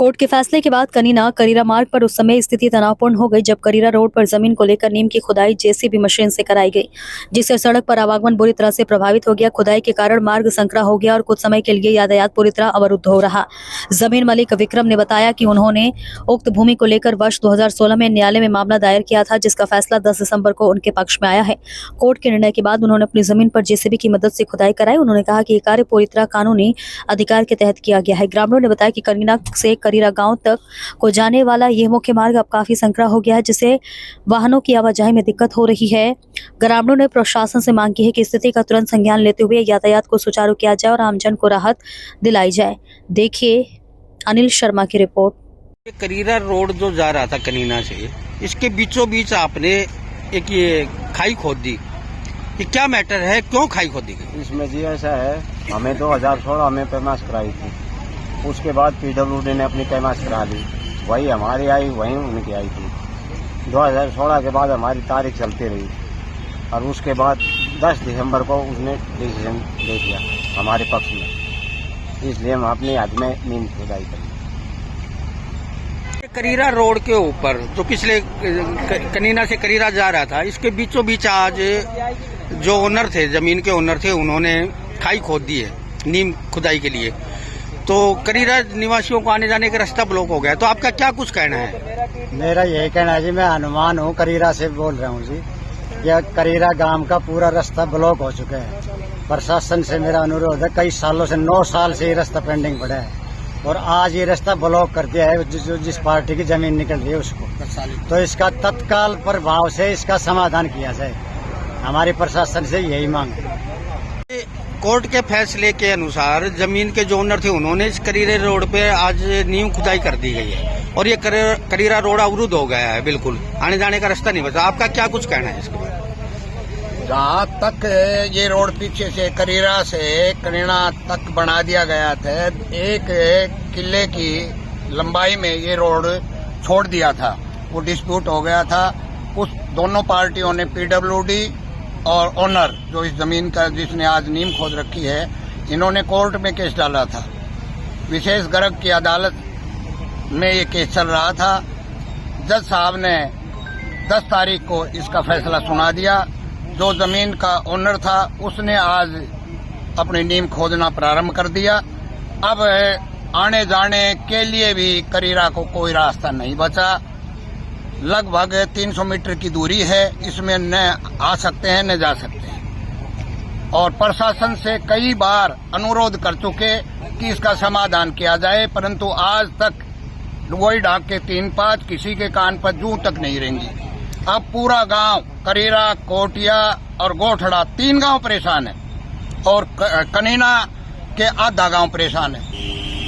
Court के फैसले के बाद कनीना करीरा मार्ग पर उस समय स्थिति तनावपूर्ण हो गई जब करीरा रोड पर जमीन को लेकर नीम की खुदाई जेसीबी मशीन से कराई गई, जिससे सड़क पर आवागमन बुरी तरह से प्रभावित हो गया। खुदाई के कारण मार्ग संकरा हो गया और कुछ समय के लिए यातायात पूरी तरह अवरुद्ध हो रहा। जमीन मालिक विक्रम ने बताया कि उन्होंने उक्त भूमि को लेकर वर्ष 2016 में न्यायालय में मामला दायर किया था, जिसका फैसला 10 दिसंबर को उनके पक्ष में आया है। कोर्ट के निर्णय के बाद उन्होंने अपनी जमीन पर जेसीबी की मदद से खुदाई कराई। उन्होंने कहा कि ये कार्य पूरी तरह कानूनी अधिकार के तहत किया गया है। ग्रामीणों ने बताया कि कनीना से करीरा गांव तक को जाने वाला यह मुख्य मार्ग अब काफी संकरा हो गया है, जिससे वाहनों की आवाजाही में दिक्कत हो रही है। ग्रामीणों ने प्रशासन से मांग की है कि स्थिति का तुरंत संज्ञान लेते हुए यातायात को सुचारू किया जाए और आमजन को राहत दिलाई जाए। देखिए अनिल शर्मा की रिपोर्ट। करीरा रोड जो जा रहा था कनीना से, इसके बीचों बीच आपने एक ये खाई खोद दी, ये क्या मैटर है, क्यों खाई खोदी गई? इसमें जी ऐसा है, हमें 2016 में पैमाश कराई थी, उसके बाद पीडब्ल्यूडी ने अपनी पैमाश करा ली, वही हमारी आई वही उनकी आई थी। 2016 के बाद हमारी तारीख चलती रही और उसके बाद 10 दिसंबर को उसने डिसीजन दे दिया हमारे पक्ष में, इसलिए हम अपने हद में नीम खुदाई करें। करीरा रोड के ऊपर जो पिछले कनीना से करीरा जा रहा था, इसके बीचों बीच आज जो ओनर थे, जमीन के ओनर थे, उन्होंने खाई खोद दी है नीम खुदाई के लिए, तो करीरा निवासियों को आने जाने का रास्ता ब्लॉक हो गया। तो आपका क्या कुछ कहना है? मेरा यही कहना है जी, मैं हनुमान हूँ, करीरा से बोल रहा हूँ जी। यह करीरा गांव का पूरा रास्ता ब्लॉक हो चुका है। प्रशासन से मेरा अनुरोध है, कई सालों से 9 साल से ये रास्ता पेंडिंग पड़ा है और आज ये रास्ता ब्लॉक कर दिया है जिस पार्टी की जमीन निकल रही है उसको। तो इसका तत्काल प्रभाव से इसका समाधान किया जाए, हमारी प्रशासन से यही मांग है। कोर्ट के फैसले के अनुसार जमीन के जो ओनर थे, उन्होंने इस करीरे रोड पे आज नीम खुदाई कर दी गई है और ये करीरा रोड अवरुद्ध हो गया है, बिल्कुल आने जाने का रास्ता नहीं बचा। आपका क्या कुछ कहना है इसके बारे में? जहाँ तक ये रोड पीछे से करीरा से कनीना तक बना दिया गया था, एक किले की लंबाई में ये रोड छोड़ दिया था, वो डिस्प्यूट हो गया था। उस दोनों पार्टियों ने पीडब्ल्यूडी और ओनर जो इस जमीन का जिसने आज नीम खोद रखी है, इन्होंने कोर्ट में केस डाला था। विशेष गर्ग की अदालत में ये केस चल रहा था। जज साहब ने 10 तारीख को इसका फैसला सुना दिया। जो जमीन का ओनर था उसने आज अपनी नीम खोदना प्रारंभ कर दिया। अब आने जाने के लिए भी करीरा को कोई रास्ता नहीं बचा। लगभग 300 मीटर की दूरी है, इसमें न आ सकते हैं न जा सकते हैं और प्रशासन से कई बार अनुरोध कर चुके कि इसका समाधान किया जाए, परंतु आज तक वही डाक के 3-5 किसी के कान पर जूं तक नहीं रेंगी। अब पूरा गांव करीरा, कोटिया और गोठड़ा 3 गांव परेशान है और कनीना के आधा गांव परेशान है।